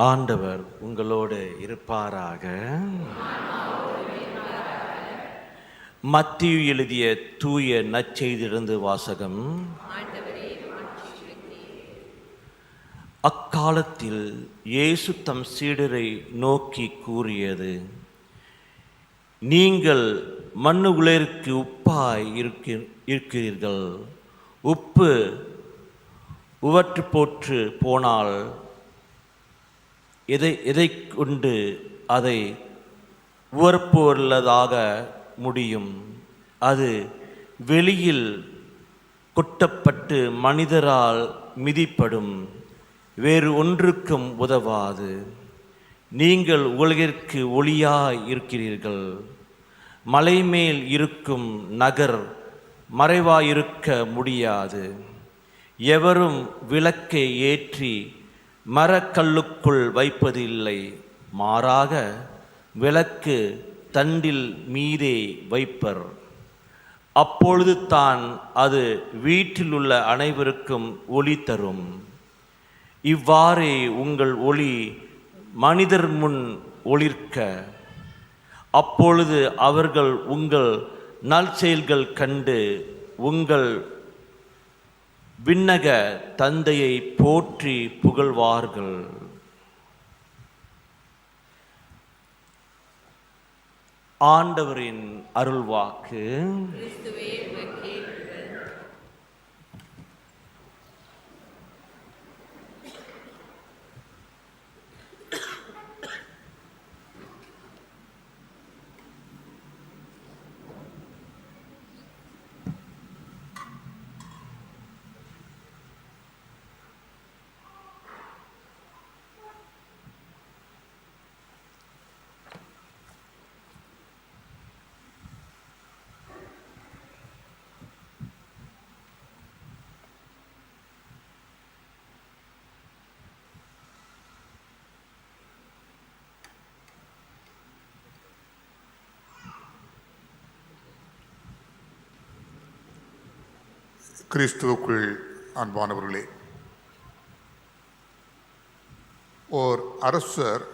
ஆண்டவர் உங்களோடு இருப்பாராக. மத்தேயு எழுதிய தூய நற்செய்தியிலிருந்து வாசகம். அக்காலத்தில் இயேசு தம் சீடரை நோக்கி கூறியது: நீங்கள் மண்ணு உலகிற்கு உப்பாய் இருக்கிறீர்கள். உப்பு உவற்று போற்று போனால் எதை கொண்டு அதை உவர்ப்புள்ளதாக முடியும்? அது வெளியில் கொட்டப்பட்டு மனிதரால் மிதிப்படும், வேறு ஒன்றுக்கும் உதவாது. நீங்கள் உலகிற்கு ஒளியாய் இருக்கிறீர்கள். மலை மேல் இருக்கும் நகர் மறைவாயிருக்க முடியாது. எவரும் விளக்கை ஏற்றி மரக்கல்லுக்குள் வைப்பது இல்லை, மாறாக விளக்கு தண்டில் மீதே வைப்பர். அப்பொழுது தான் அது வீட்டில் உள்ள அனைவருக்கும் ஒளி தரும். இவ்வாறே உங்கள் ஒளி மனிதர் முன் ஒளிர்க்க, அப்பொழுது அவர்கள் உங்கள் நற்செயல்கள் கண்டு உங்கள் விண்ணக தந்தையை போற்றி புகழ்வார்கள். ஆண்டவரின் அருள்வாக்கு. கிறிஸ்துவுக்குள் அன்பானவர்களே, ஓர் அரசர்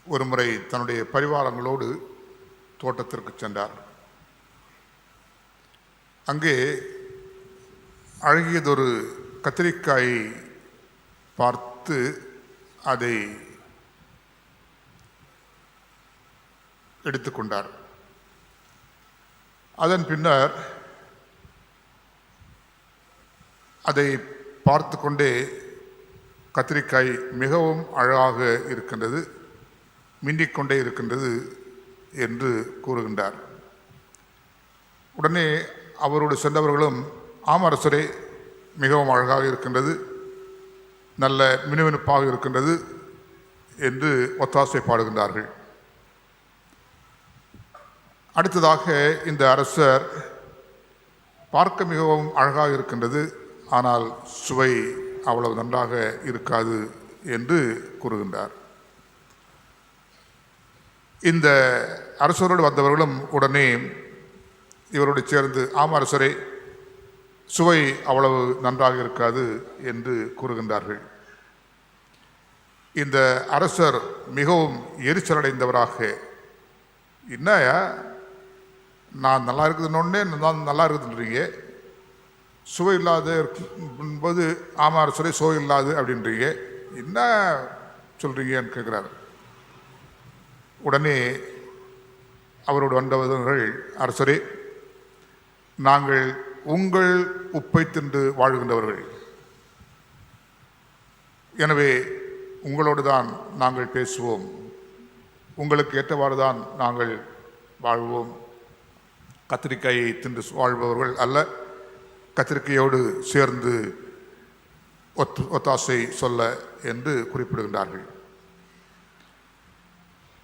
ஒருமுறை தன்னுடைய பரிவாரங்களோடு தோட்டத்திற்கு சென்றார். அங்கே அழகியதொரு கத்திரிக்காயை பார்த்து அதை எடுத்துக்கொண்டார். அதன் பின்னர் அதை பார்த்து கொண்டே கத்திரிக்காய் மிகவும் அழகாக இருக்கின்றது, மின்னிக்கொண்டே இருக்கின்றது என்று கூறுகின்றார். உடனே அவரோடு சென்றவர்களும், ஆம் அரசரே, மிகவும் அழகாக இருக்கின்றது, நல்ல மினுமினுப்பாக இருக்கின்றது என்று ஒத்தாசை பாடுகின்றார்கள். அடுத்ததாக இந்த அரசர், பார்க்க மிகவும் அழகாக இருக்கின்றது, ஆனால் சுவை அவ்வளவு நன்றாக இருக்காது என்று கூறுகின்றார். இந்த அரசரோடு வந்தவர்களும் உடனே இவரோடு சேர்ந்து, ஆம் அரசரே, சுவை அவ்வளவு நன்றாக இருக்காது என்று கூறுகின்றார்கள். இந்த அரசர் மிகவும் எரிச்சலடைந்தவராக, என்னையா நான் நல்லா இருக்குதுன்னொன்னே நல்லா இருக்குதுன்றீங்க, சுவை இல்லாத என்பது ஆமாம் அரசரே சுவை இல்லாது அப்படின்றீங்க, என்ன சொல்கிறீங்கன்னு கேட்குறாரு. உடனே அவரோடு வந்தவர்கள், அரசரே, நாங்கள் உங்கள் உப்பை தின்று வாழ்கின்றவர்கள், எனவே உங்களோடு தான் நாங்கள் பேசுவோம், உங்களுக்கு ஏற்றவாறு தான் நாங்கள் வாழ்வோம். கத்திரிக்காயை தின்று வாழ்பவர்கள் அல்ல, கத்திரிக்கையோடு சேர்ந்து ஒத்தாசை சொல்ல என்று குறிப்பிடுகின்றார்கள்.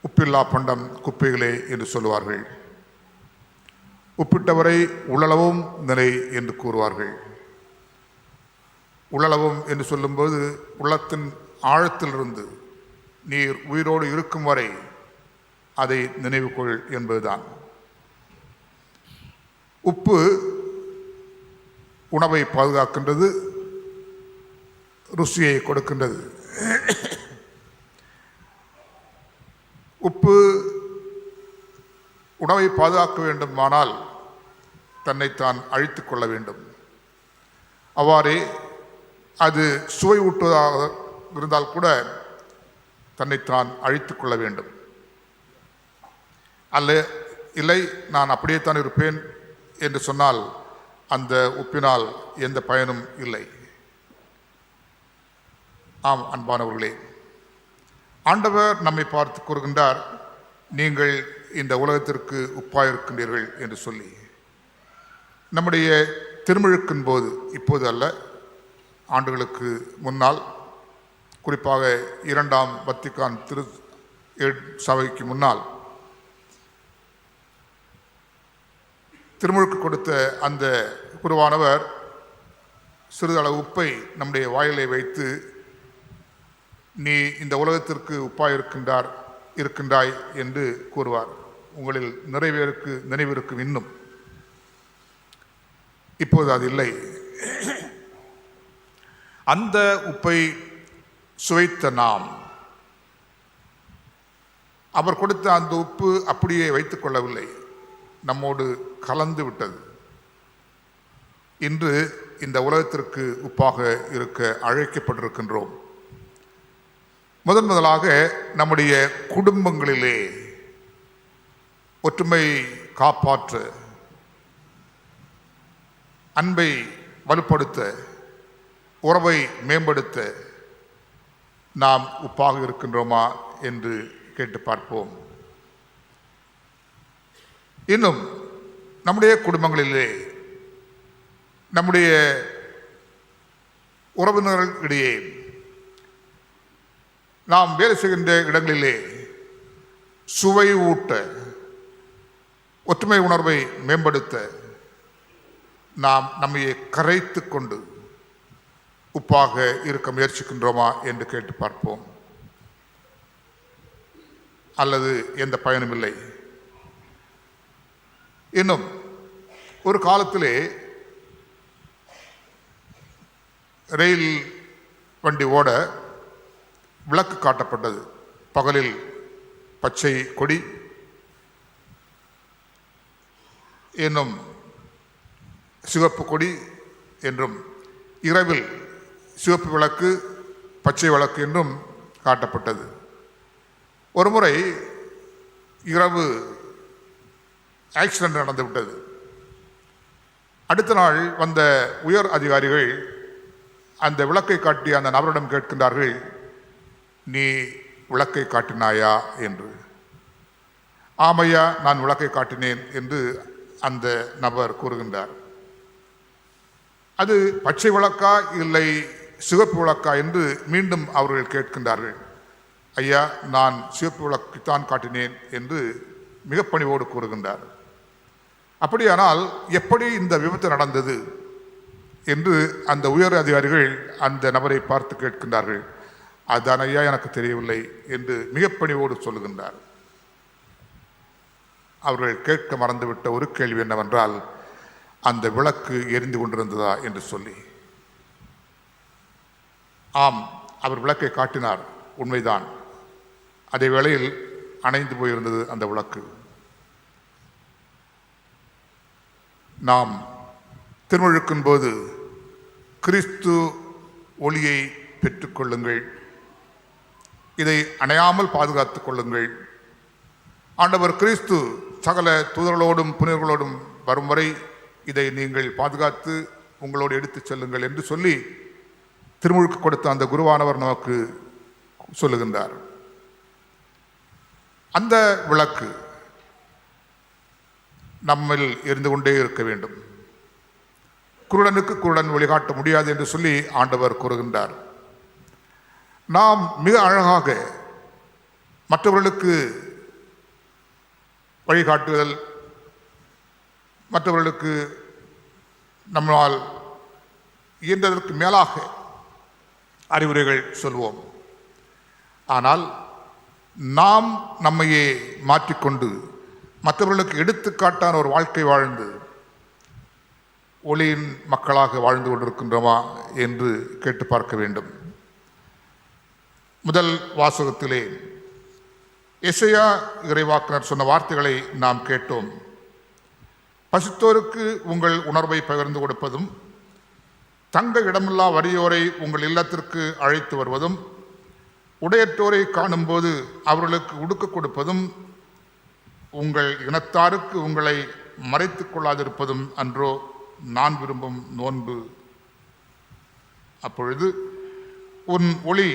உப்பில்லா பண்டம் குப்பைகளே என்று சொல்லுவார்கள். உப்பிட்டவரை உளளவும் நிலை என்று கூறுவார்கள். உளளவும் என்று சொல்லும்போது உள்ளத்தின் ஆழத்திலிருந்து நீர் உயிரோடு இருக்கும் வரை அதை நினைவு கொள் என்பதுதான். உப்பு உணவை பாதுகாக்கின்றது, ருசியை கொடுக்கின்றது. உப்பு உணவை பாதுகாக்க வேண்டுமானால் தன்னைத்தான் அழித்து கொள்ள வேண்டும். அவ்வாறே அது சுவை ஊட்டுவதாக இருந்தால் கூட தன்னைத்தான் அழித்து கொள்ள வேண்டும். இல்லை நான் அப்படியே தான் இருப்பேன் என்று சொன்னால் அந்த உப்பினால் எந்த பயனும் இல்லை. ஆம் அன்பானவர்களே, ஆண்டவர் நம்மை பார்த்து கூறுகின்றார், நீங்கள் இந்த உலகத்திற்கு உப்பாயிருக்கின்றீர்கள் என்று சொல்லி. நம்முடைய திருமுழுக்கின் போது, இப்போது அல்ல, ஆண்டுகளுக்கு முன்னால், குறிப்பாக 2ஆம் வத்திக்கான் திரு சபைக்கு முன்னால் திருமுழுக்கு கொடுத்த அந்த குருவானவர் சிறிதளவு உப்பை நம்முடைய வாயிலை வைத்து, நீ இந்த உலகத்திற்கு இருக்கின்றாய் என்று கூறுவார். உங்களில் நினைவிருக்கும் இன்னும். இப்போது அது இல்லை. அந்த உப்பை சுவைத்த நாம், அவர் கொடுத்த அந்த உப்பு அப்படியே வைத்துக் கொள்ளவில்லை, நம்மோடு கலந்து விட்டது. இன்று இந்த உலகத்திற்கு உப்பாக இருக்க அழைக்கப்பட்டிருக்கின்றோம். முதலாக நம்முடைய குடும்பங்களிலே ஒற்றுமை காப்பாற்ற, அன்பை வலுப்படுத்த, உறவை மேம்படுத்த நாம் உப்பாக இருக்கின்றோமா என்று கேட்டு பார்ப்போம். இன்னும் நம்முடைய குடும்பங்களிலே, நம்முடைய உறவினர்களிடையே, நாம் வேலை செய்கின்ற இடங்களிலே சுவை ஊட்ட, ஒற்றுமை உணர்வை மேம்படுத்த நாம் நம்மையை கரைத்து கொண்டு உப்பாக இருக்க முயற்சிக்கின்றோமா என்று கேட்டு பார்ப்போம். அல்லது எந்த பயனும் இல்லை. இன்னும் ஒரு காலத்திலே ரயில் வண்டி ஓட விளக்கு காட்டப்பட்டது. பகலில் பச்சை கொடி என்னும் சிவப்பு கொடி என்றும், இரவில் சிவப்பு விளக்கு பச்சை விளக்கு என்றும் காட்டப்பட்டது. ஒருமுறை இரவு ஆக்சிடென்ட் நடந்துவிட்டது. அடுத்த நாள் வந்த உயர் அதிகாரிகள் அந்த விளக்கை காட்டிய அந்த நபரிடம் கேட்கின்றார்கள், நீ விளக்கை காட்டினாயா என்று. ஆமையா, நான் விளக்கை காட்டினேன் என்று அந்த நபர் கூறுகின்றார். அது பச்சை விளக்கா இல்லை சிவப்பு விளக்கா என்று மீண்டும் அவர்கள் கேட்கின்றார்கள். ஐயா, நான் சிவப்பு விளக்கைத்தான் காட்டினேன் என்று மிக பணிவோடு கூறுகின்றார். அப்படியானால் எப்படி இந்த விபத்து நடந்தது என்று அந்த உயர் அதிகாரிகள் அந்த நபரை பார்த்து கேட்கின்றார்கள். அதுதான் ஐயா, எனக்கு தெரியவில்லை என்று மிக பணிவோடு சொல்லுகின்றார். அவர்கள் கேட்க மறந்துவிட்ட ஒரு கேள்வி என்னவென்றால், அந்த விளக்கு எரிந்து கொண்டிருந்ததா என்று சொல்லி. ஆம், அவர் விளக்கை காட்டினார், உண்மைதான். அதே வேளையில் அணைந்து போயிருந்தது அந்த விளக்கு. நாம் திருமுழுக்கின் போது கிறிஸ்து ஒளியை பெற்றுக்கொள்ளுங்கள், இதை அணையாமல் பாதுகாத்துக் கொள்ளுங்கள், ஆண்டவர் கிறிஸ்து சகல தூதர்களோடும் புனிதர்களோடும் வரும் வரை இதை நீங்கள் பாதுகாத்து உங்களோடு எடுத்துச் செல்லுங்கள் என்று சொல்லி திருமுழுக்கு கொடுத்த அந்த குருவானவர் நமக்கு சொல்லுகின்றார். அந்த விளக்கு நம்மில் இருந்து கொண்டே இருக்க வேண்டும். குருடனுக்கு குருடன் வழிகாட்ட முடியாது என்று சொல்லி ஆண்டவர் கூறுகின்றார். நாம் மிக அழகாக மற்றவர்களுக்கு வழிகாட்டுதல், மற்றவர்களுக்கு நம்மால் இயன்றதற்கு மேலாக அறிவுரைகள் சொல்வோம். ஆனால் நாம் நம்மையே மாற்றிக்கொண்டு மற்றவர்களுக்கு எடுத்துக்காட்டான ஒரு வாழ்க்கை வாழ்ந்து ஒளியின் மக்களாக வாழ்ந்து கொண்டிருக்கின்றோமா என்று கேட்டு பார்க்க வேண்டும். முதல் வாசகத்திலே எசையா இறைவாக்கினர் சொன்ன வார்த்தைகளை நாம் கேட்டோம். பசித்தோருக்கு உங்கள் உணர்வை பகிர்ந்து கொடுப்பதும், தங்க இடமில்லா வறியோரை உங்கள் இல்லத்திற்கு அழைத்து வருவதும், உடையற்றோரை காணும்போது அவர்களுக்கு உடுக்க கொடுப்பதும், உங்கள் இனத்தாருக்கு உங்களை மறைத்து கொள்ளாதிருப்பதும் அன்றோ நான் விரும்பும் நோன்பு. அப்பொழுது உன் ஒளி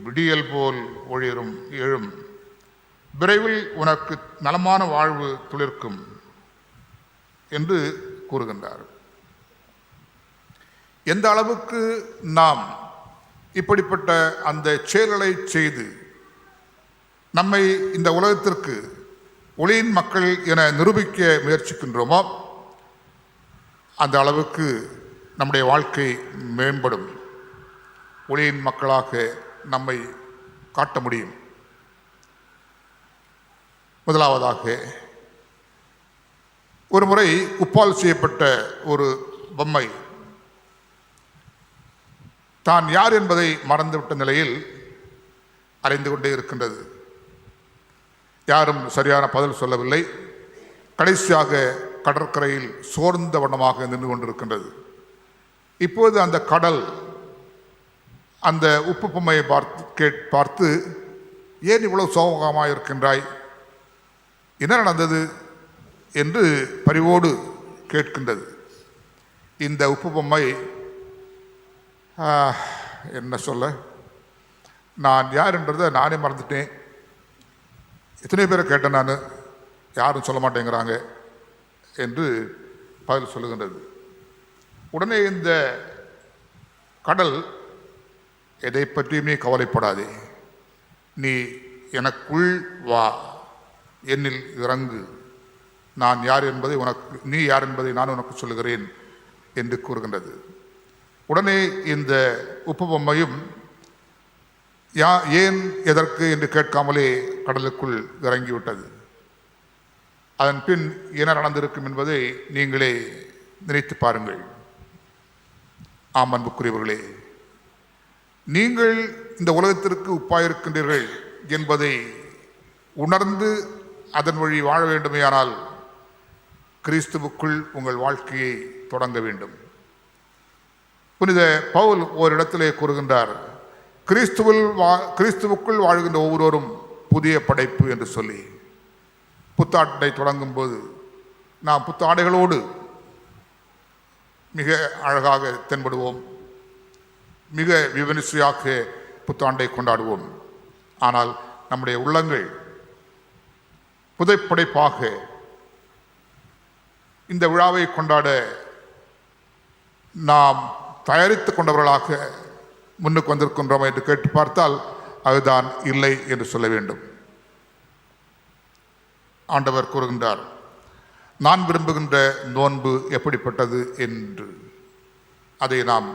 விடியல் போல் ஒளிரும் எழும், விரைவில் உனக்கு நலமான வாழ்வு துளிர்க்கும் என்று கூறுகின்றார். எந்த அளவுக்கு நாம் இப்படிப்பட்ட அந்த செயல்களை செய்து நம்மை இந்த உலகத்திற்கு ஒளியின் மக்கள் என நிரூபிக்க முயற்சிக்கின்றோமோ அந்த அளவுக்கு நம்முடைய வாழ்க்கை மேம்படும். ஒளியின் மக்களாக நம்மை காட்ட முடியும். முதலாவதாக, ஒரு முறை உப்பால் செய்யப்பட்ட ஒரு பொம்மை தான் யார் என்பதை மறந்துவிட்ட நிலையில் அலைந்து கொண்டே இருக்கின்றது. யாரும் சரியான பதில் சொல்லவில்லை. கடைசியாக கடற்கரையில் சோர்ந்த வண்ணமாக நின்று கொண்டிருக்கின்றது. இப்போது அந்த கடல் அந்த உப்பு பொம்மையை பார்த்து ஏன் இவ்வளவு சோகமாக இருக்கின்றாய், என்ன நடந்தது என்று பரிவோடு கேட்கின்றது. இந்த உப்பு பொம்மை என்ன சொல்ல, நான் யார் என்றதை நானே மறந்துட்டேன். எத்தனை பேரை கேட்டேன், நான் யாரும் சொல்ல மாட்டேங்கிறாங்க என்று பதில் சொல்லுகின்றது. உடனே இந்த கடல், எதை பற்றியுமே கவலைப்படாதே, நீ எனக்குள் வா, என்னில் இறங்கு, நான் யார் என்பதை நீ யார் என்பதை நான் உனக்கு சொல்லுகிறேன் என்று கூறுகின்றது. உடனே இந்த உப்பு பொம்மையும் ஏன் எதற்கு என்று கேட்காமலே கடலுக்குள் இறங்கிவிட்டது. அதன் பின் என்ன நடந்திருக்கும் என்பதை நீங்களே நினைத்து பாருங்கள். ஆம் அன்புக்குரியவர்களே, நீங்கள் இந்த உலகத்திற்கு உப்பாயிருக்கின்றீர்கள் என்பதை உணர்ந்து அதன் வழி வாழ வேண்டுமேயானால் கிறிஸ்துவுக்குள் உங்கள் வாழ்க்கையை தொடங்க வேண்டும். புனித பவுல் ஓரிடத்திலே கூறுகின்றார், கிறிஸ்துவுக்குள் வாழ்கின்ற ஒவ்வொருவரும் புதிய படைப்பு என்று சொல்லி. புத்தாண்டை தொடங்கும் போது நாம் புத்தாடைகளோடு மிக அழகாக தென்படுவோம், மிக விமரிசையாக புத்தாண்டை கொண்டாடுவோம். ஆனால் நம்முடைய உள்ளங்கள் புதைப்படைப்பாக இந்த விழாவை கொண்டாட நாம் தயாரித்து கொண்டவர்களாக முன்னுக்கு வந்திருக்கின்றோம் என்று கேட்டு பார்த்தால் அதுதான் இல்லை என்று சொல்ல வேண்டும். ஆண்டவர் கூறுகின்றார், நான் விரும்புகின்ற நோன்பு எப்படிப்பட்டது என்று. அதை நாம்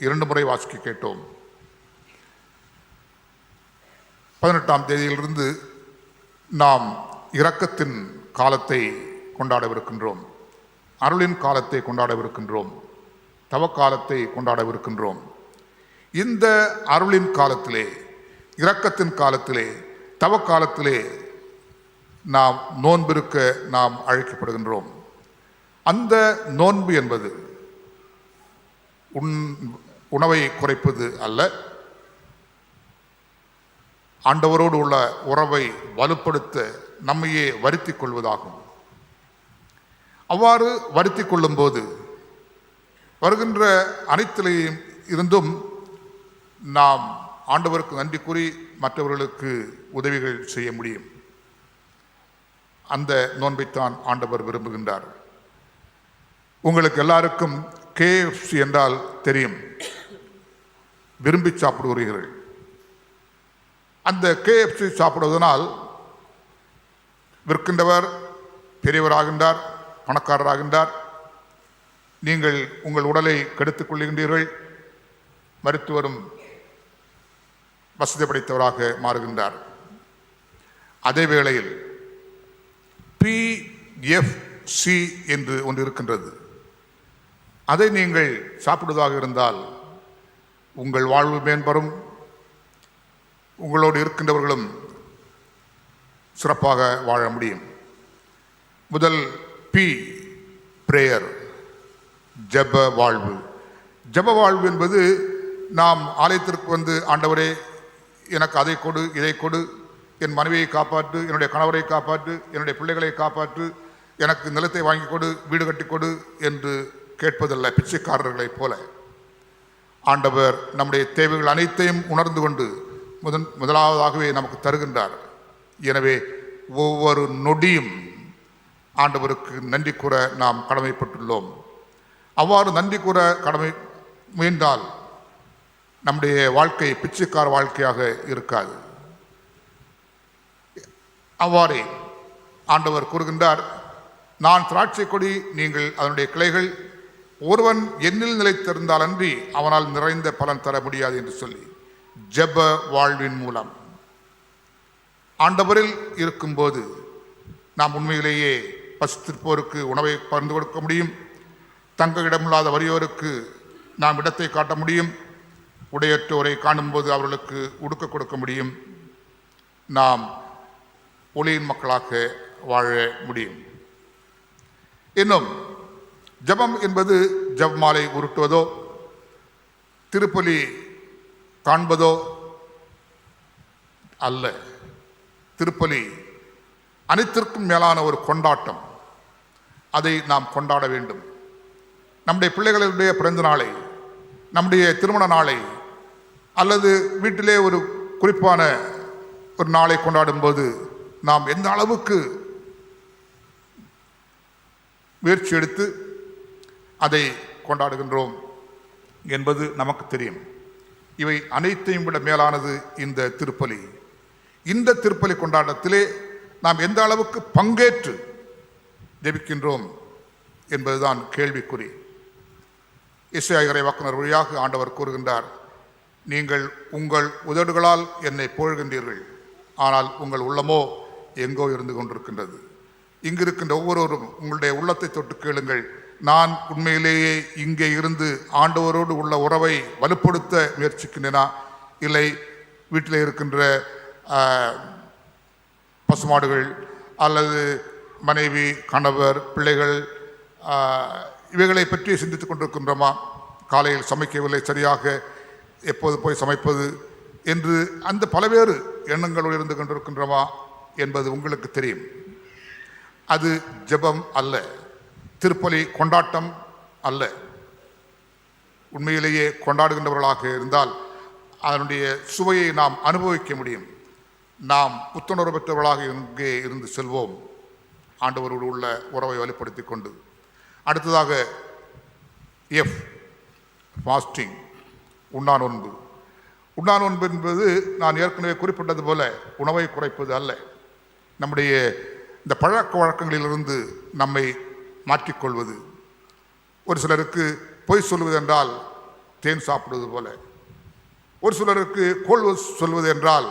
2 முறை வாசிக்க கேட்டோம். 18ஆம் தேதியிலிருந்து நாம் இரக்கத்தின் காலத்தை கொண்டாடவிருக்கின்றோம், அருளின் காலத்தை கொண்டாடவிருக்கின்றோம், தவக்காலத்தை கொண்டாடவிருக்கின்றோம். இந்த அருளின் காலத்திலே, இரக்கத்தின் காலத்திலே, தவக்காலத்திலே நாம் நோன்பிருக்க நாம் அழைக்கப்படுகின்றோம். அந்த நோன்பு என்பது உணவை குறைப்பது அல்ல, ஆண்டவரோடு உள்ள உறவை வலுப்படுத்த நம்மையே வருத்தி கொள்வதாகும். அவ்வாறு வருத்தி கொள்ளும் போது வருகின்ற அனைத்திலையும் இருந்தும் நாம் ஆண்டவருக்கு நன்றி கூறி மற்றவர்களுக்கு உதவிகள் செய்ய முடியும். அந்த நோன்பைத்தான் ஆண்டவர் விரும்புகின்றார். உங்களுக்கு எல்லாருக்கும் KFC என்றால் தெரியும், விரும்பி சாப்பிடுகிறீர்கள். அந்த KFC சாப்பிடுவதனால் விற்கின்றவர் பெரியவராகின்றார், பணக்காரராகின்றார். நீங்கள் உங்கள் உடலை கெடுத்துக் கொள்கின்றீர்கள், மருத்துவரும் வசதி படைத்தவராக மாறுகின்றார். அதே வேளையில் PFC என்று ஒன்று இருக்கின்றது. அதை நீங்கள் சாப்பிடுவதாக இருந்தால் உங்கள் வாழ்வு மேம்படும், உங்களோடு இருக்கின்றவர்களும் சிறப்பாக வாழ முடியும். முதல் பி, பிரேயர், ஜெப வாழ்வு. ஜெப வாழ்வு என்பது நாம் ஆலயத்திற்கு வந்து, ஆண்டவரே எனக்கு அதை கொடு, இதை கொடு, என் மனைவியை காப்பாற்று, என்னுடைய கணவரை காப்பாற்று, என்னுடைய பிள்ளைகளை காப்பாற்று, எனக்கு நிலத்தை வாங்கி கொடு, வீடு கட்டி கொடு என்று கேட்பதல்ல. பிச்சைக்காரர்களைப் போல ஆண்டவர் நம்முடைய தேவைகள் அனைத்தையும் உணர்ந்து கொண்டு முதலாவதாகவே நமக்கு தருகின்றார். எனவே ஒவ்வொரு நொடியும் ஆண்டவருக்கு நன்றி கூற நாம் கடமைப்பட்டுள்ளோம். அவ்வாறு நன்றி கூற கடமை முயன்றால் நம்முடைய வாழ்க்கை பிச்சைக்கார வாழ்க்கையாக இருக்காது. அவ்வாறே ஆண்டவர் கூறுகின்றார், நான் திராட்சை கொடி, நீங்கள் அதனுடைய கிளைகள், ஒருவன் என்னில் நிலைத்திருந்தால் அன்றி அவனால் நிறைந்த பலன் தர முடியாது என்று சொல்லி, ஜெப வாழ்வின் மூலம் ஆண்டவரில் இருக்கும்போது நாம் உண்மையிலேயே பசித்திருப்போருக்கு உணவை பகிர்ந்து கொடுக்க முடியும். தங்க இடமில்லாத வறியோருக்கு நாம் இடத்தை காட்ட முடியும். உடையற்றோரை காணும்போது அவர்களுக்கு உடுக்க கொடுக்க முடியும். நாம் ஒளியின் மக்களாக வாழ முடியும். இன்னும் ஜெபம் என்பது ஜெபமாலை உருட்டுவதோ, திருப்பலி காண்பதோ அல்ல. திருப்பலி அனைத்திற்கும் மேலான ஒரு கொண்டாட்டம். அதை நாம் கொண்டாட வேண்டும். நம்முடைய பிள்ளைகளுடைய பிறந்த நாளை, நம்முடைய திருமண நாளை, அல்லது வீட்டிலே ஒரு குறிப்பான ஒரு நாளை கொண்டாடும் போது நாம் எந்த அளவுக்கு முயற்சி எடுத்து அதை கொண்டாடுகின்றோம் என்பது நமக்கு தெரியும். இவை அனைத்தையும் விட மேலானது இந்த திருப்பலி. இந்த திருப்பலி கொண்டாட்டத்திலே நாம் எந்த அளவுக்கு பங்கேற்று ஜெபிக்கின்றோம் என்பதுதான் கேள்விக்குறி. எஸ்ஐயா இறைவாக்குனர் வழியாக ஆண்டவர் கூறுகின்றார், நீங்கள் உங்கள் உதடுகளால் என்னை புகழ்கின்றீர்கள், ஆனால் உங்கள் உள்ளமோ எங்கோ இருந்து கொண்டிருக்கின்றது. இங்கு இருக்கின்ற ஒவ்வொருவரும் உங்களுடைய உள்ளத்தை தொட்டு கேளுங்கள். நான் உண்மையிலேயே இங்கே இருந்து ஆண்டவரோடு உள்ள உறவை வலுப்படுத்த முயற்சிக்கின்றனா, இல்லை வீட்டில் இருக்கின்ற பசுமாடுகள் அல்லது மனைவி, கணவர், பிள்ளைகள் இவைகளை பற்றி சிந்தித்துக் கொண்டிருக்கின்றோமா? காலையில் சமைக்கவில்லை, சரியாக எப்போது போய் சமைப்பது என்று அந்த பலவேறு எண்ணங்களோடு இருந்து கொண்டிருக்கின்றோமா என்பது உங்களுக்கு தெரியும். அது ஜெபம் அல்ல, திருப்பலி கொண்டாட்டம் அல்ல. உண்மையிலேயே கொண்டாடுகின்றவர்களாக இருந்தால் அதனுடைய சுவையை நாம் அனுபவிக்க முடியும். நாம் புத்துணர்வு பெற்றவர்களாக இங்கே இருந்து செல்வோம், ஆண்டவரோடு உள்ள உறவை வலுப்படுத்தி கொண்டு. அடுத்ததாக எஃப், ஃபாஸ்டிங், உண்ணா நோன்பு. உண்ணா நோன்பு என்பது நான் ஏற்கனவே குறிப்பிட்டது போல உணவை குறைப்பது அல்ல. நம்முடைய இந்த பழக்க வழக்கங்களிலிருந்து நம்மை மாற்றிக்கொள்வது. ஒரு சிலருக்கு பொய் சொல்வது என்றால் தேன் சாப்பிடுவது போல, ஒரு சிலருக்கு கோள் சொல்வது என்றால்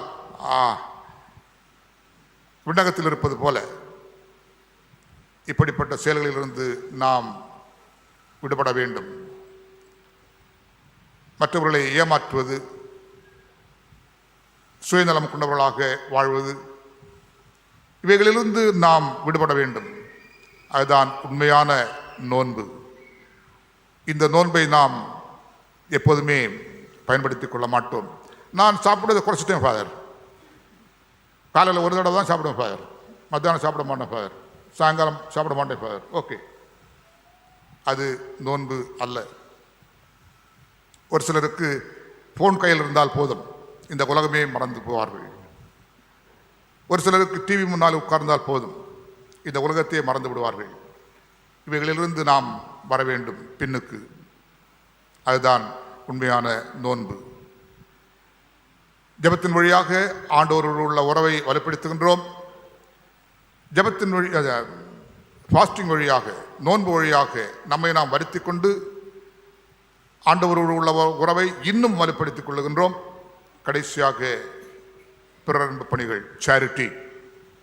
விண்ணகத்தில் இருப்பது போல. இப்படிப்பட்ட செயல்களிலிருந்து நாம் விடுபட வேண்டும். மற்றவர்களை ஏமாற்றுவது, சுயநலம் கொண்டவர்களாக வாழ்வது, இவைகளிலிருந்து நாம் விடுபட வேண்டும். அதுதான் உண்மையான நோன்பு. இந்த நோன்பை நாம் எப்போதுமே பயன்படுத்தி கொள்ள மாட்டோம். நான் சாப்பிடுவதை குறைச்சிட்டேன் ஃபாதர், காலையில் ஒரு தடவை தான் சாப்பிடுவேன் ஃபாதர், மத்தியானம் சாப்பிட மாட்டேன் ஃபாதர், சாயங்காலம் சாப்பிட மாட்டேன் ஃபாதர். ஓகே, அது நோன்பு அல்ல. ஒரு சிலருக்கு ஃபோன் கையில் இருந்தால் போதும், இந்த உலகமே மறந்து போவார்கள். ஒரு சிலருக்கு டிவி முன்னால் உட்கார்ந்தால் போதும், இந்த உலகத்தையே மறந்து விடுவார்கள். இவைகளிலிருந்து நாம் வர வேண்டும் பின்னுக்கு. அதுதான் உண்மையான நோன்பு. ஜெபத்தின் வழியாக ஆண்டவரோடு உள்ள உறவை வலுப்படுத்துகின்றோம். ஜெபத்தின் வழி, ஃபாஸ்டிங் வழியாக, நோன்பு வழியாக நம்மை நாம் வருத்தி கொண்டு ஆண்டவரோடு உள்ள உறவை இன்னும் வலுப்படுத்திக் கொள்ளுகின்றோம். கடைசியாக பிறரன்பு பணிகள், சேரிட்டி,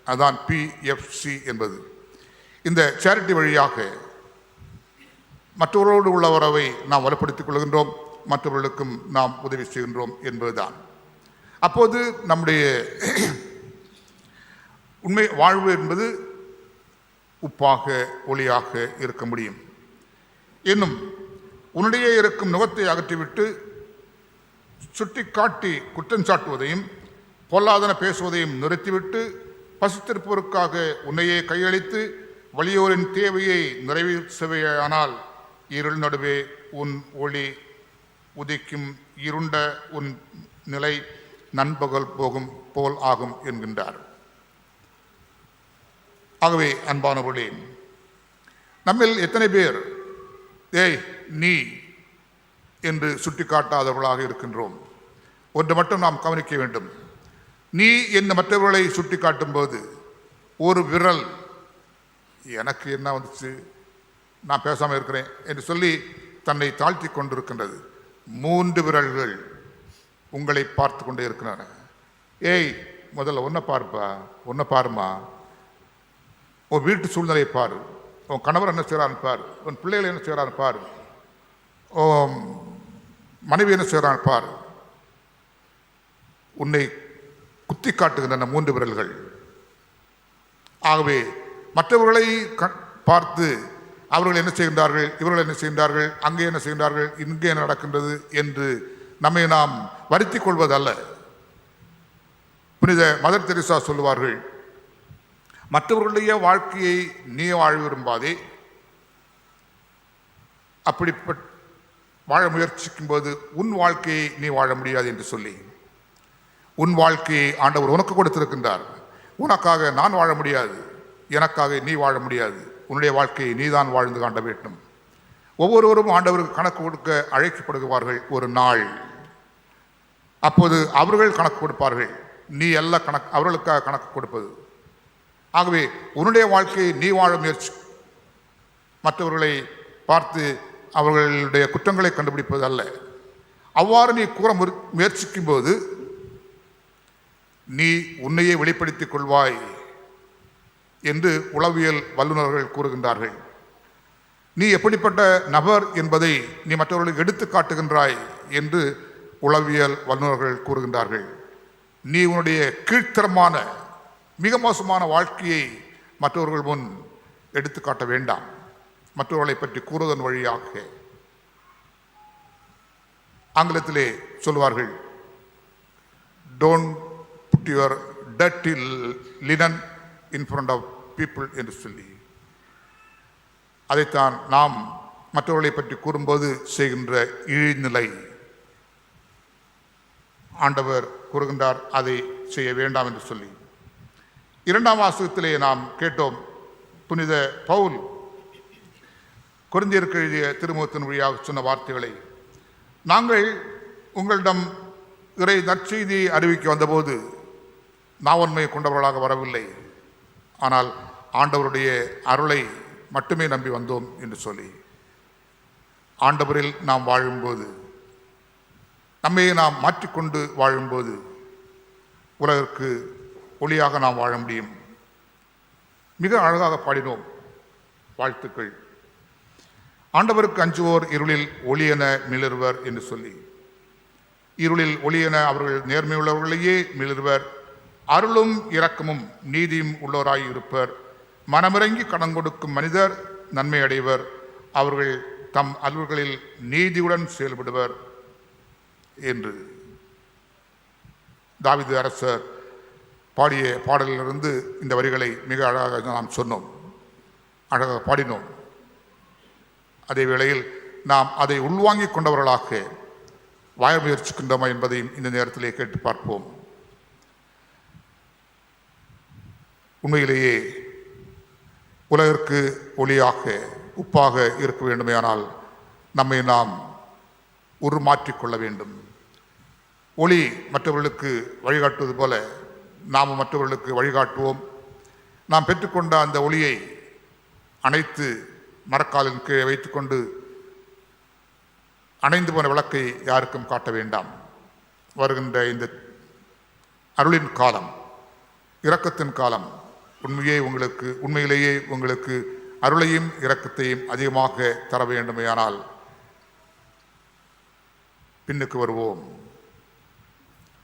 அதுதான் PFC என்பது. இந்த சேரிட்டி வழியாக மற்றவர்களோடு உள்ள உறவை நாம் வலுப்படுத்திக் கொள்கின்றோம், மற்றவர்களுக்கும் நாம் உதவி செய்கின்றோம் என்பதுதான். அப்போது நம்முடைய உண்மை வாழ்வு என்பது உப்பாக ஒளியாக இருக்க முடியும். இன்னும் உன்னிடையே இருக்கும் நுகத்தை அகற்றிவிட்டு சுட்டி காட்டி குற்றம் சாட்டுவதையும் பொல்லாதன பேசுவதையும் நிறுத்திவிட்டு பசித்திருப்போருக்காக உன்னையே கையளித்து வலியோரின் தேவையை நிறைவேற்றவையானால் இருள் நடுவே உன் ஒளி உதிக்கும், இருண்ட உன் நிலை நண்பகல் போகும் போல் ஆகும் என்கின்றார். ஆகவே அன்பானவர்களே, நம்மில் எத்தனை பேர் ஏய் நீ என்று சுட்டிக்காட்டாதவர்களாக இருக்கின்றோம்? ஒன்று மட்டும் நாம் கவனிக்க வேண்டும். நீ என்று மற்றவர்களை சுட்டிக்காட்டும் போது ஒரு விரல் எனக்கு என்ன வந்துச்சு, நான் பேசாமல் இருக்கிறேன் என்று சொல்லி தன்னை தாழ்த்தி கொண்டிருக்கின்றது. 3 விரல்கள் உங்களை பார்த்து கொண்டே இருக்கின்றன. ஏய் முதல்ல ஒன்றை பார்ப்பா, ஒன்றை பாருமா, உன் வீட்டு சூழ்நிலையை பாரு, உன் கணவர் என்ன செய்கிறான்னு பாரு, உன் பிள்ளைகள் என்ன செய்கிறான்னு பாரு, மனைவி என்ன செய்கிறான்னு பாரு. உன்னை குத்தி காட்டுகின்றன 3 விரல்கள். ஆகவே மற்றவர்களை பார்த்து அவர்கள் என்ன செய்கின்றார்கள், இவர்கள் என்ன செய்கின்றார்கள், அங்கே என்ன செய்கின்றார்கள், இங்கே என்ன நடக்கின்றது என்று நம்மை நாம் வருத்தி கொள்வதல்ல. புனித மதர் தெரேசா சொல்லுவார்கள், மற்றவர்களுடைய வாழ்க்கையை நீ வாழ விரும்பாதே, அப்படி வாழ முயற்சிக்கும் போது உன் வாழ்க்கையை நீ வாழ முடியாது என்று சொல்லி, உன் வாழ்க்கையை ஆண்டவர் உனக்கு கொடுத்திருக்கின்றார். உனக்காக நான் வாழ முடியாது, எனக்காக நீ வாழ முடியாது. உன்னுடைய வாழ்க்கையை நீதான் வாழ்ந்து காட்ட வேண்டும். ஒவ்வொருவரும் ஆண்டவருக்கு கணக்கு கொடுக்க அழைக்கப்படுவார்கள் ஒரு நாள். அப்போது அவர்கள் கணக்கு கொடுப்பார்கள், நீ எல்லா கணக்கு அவர்களுக்காக கணக்கு கொடுப்பது. ஆகவே உன்னுடைய வாழ்க்கையை நீ வாழ முயற்சி, மற்றவர்களை பார்த்து அவர்களுடைய குற்றங்களை கண்டுபிடிப்பது அல்ல. அவ்வாறு நீ கூற முயற்சிக்கும் போது நீ உன்னையே வெளிப்படுத்திக் கொள்வாய் என்று உளவியல் வல்லுநர்கள் கூறுகின்றார்கள். நீ எப்படிப்பட்ட நபர் என்பதை நீ மற்றவர்களுக்கு எடுத்து காட்டுகின்றாய் என்று உளவியல் வல்லுநர்கள் கூறுகின்றார்கள். நீ உன்னுடைய கீழ்த்தரமான மிக மோசமான வாழ்க்கையை மற்றவர்கள் முன் எடுத்து காட்ட வேண்டாம். மற்றவர்களை பற்றி கூறுவதன் வழியாக, ஆங்கிலத்திலே சொல்வார்கள், don't put your dirty linen in front of people என்று சொல்லி, அதைத்தான் நாம் மற்றவர்களை பற்றி கூறும்போது செய்கின்ற இழிநிலை. ஆண்டவர் கூறுகின்றார், அதை செய்ய வேண்டாம் என்று சொல்லி. 2ஆம் வாசகத்திலே நாம் கேட்டோம், புனித பவுல் கொரிந்தியருக்கு எழுதிய திருமுகத்தின் வழியாக சொன்ன வார்த்தைகளை. நாங்கள் உங்களிடம் இறை நற்செய்தியை அறிவிக்க வந்தபோது நாவன்மை கொண்டவர்களாக வரவில்லை, ஆனால் ஆண்டவருடைய அருளை மட்டுமே நம்பி வந்தோம் என்று சொல்லி, ஆண்டவரில் நாம் வாழும்போது, நம்மையே நாம் மாற்றிக்கொண்டு வாழும்போது உலகிற்கு ஒளியாக நாம் வாழ முடியும். மிக அழகாக பாடினோம், வாழ்த்துக்கள். ஆண்டவருக்கு அஞ்சுவோர் இருளில் ஒளியென மிளிர்வர் என்று சொல்லி, இருளில் ஒளியென அவர்கள் நேர்மையுள்ளவர்களையே மிளிர்வர், அருளும் இரக்கமும் நீதியும் உள்ளோராய் இருப்பர், மனமிறங்கி கடன் கொடுக்கும் மனிதர் நன்மை அடைவர், அவர்கள் தம் அலுவல்களில் நீதியுடன் செயல்படுவர் என்று தாவீது அரசர் பாடிய பாடலிலிருந்து இந்த வரிகளை மிக அழகாக நாம் சொன்னோம், அழகாக பாடினோம். அதே வேளையில் நாம் அதை உள்வாங்கிக் கொண்டவர்களாக வாழ முயற்சிக்கின்றோமா என்பதையும் இந்த நேரத்திலே கேட்டு பார்ப்போம். உண்மையிலேயே உலகிற்கு ஒளியாக உப்பாக இருக்க வேண்டுமேயானால் நம்மை நாம் உருமாற்றிக்கொள்ள வேண்டும். ஒளி மற்றவர்களுக்கு வழிகாட்டுவது போல நாம் மற்றவர்களுக்கு வழிகாட்டுவோம். நாம் பெற்றுக்கொண்ட அந்த ஒளியை அணைத்து மரக்காலின் கீழே வைத்துக்கொண்டு அணைந்து போன விளக்கை யாருக்கும் காட்ட வேண்டாம். வருகின்ற இந்த அருளின் காலம், இரக்கத்தின் காலம், உண்மையிலேயே உங்களுக்கு அருளையும் இரக்கத்தையும் அதிகமாக தர வேண்டுமேயானால் பின்னுக்கு வருவோம்.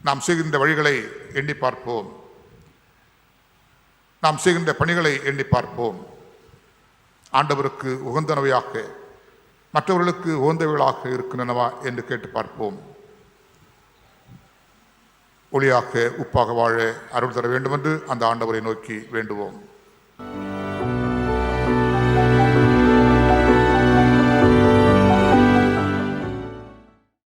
நாம் செய்கின்ற வழிகளை எண்ணி பார்ப்போம். நாம் செய்கின்ற பணிகளை எண்ணி பார்ப்போம். ஆண்டவருக்கு உகந்தனவையாக, மற்றவர்களுக்கு உகந்தவைகளாக இருக்கின்றனவா என்று கேட்டு பார்ப்போம். ஒளியாக உப்பாக வாழ அருள் தர வேண்டும் என்று அந்த ஆண்டவரை நோக்கி வேண்டுவோம்.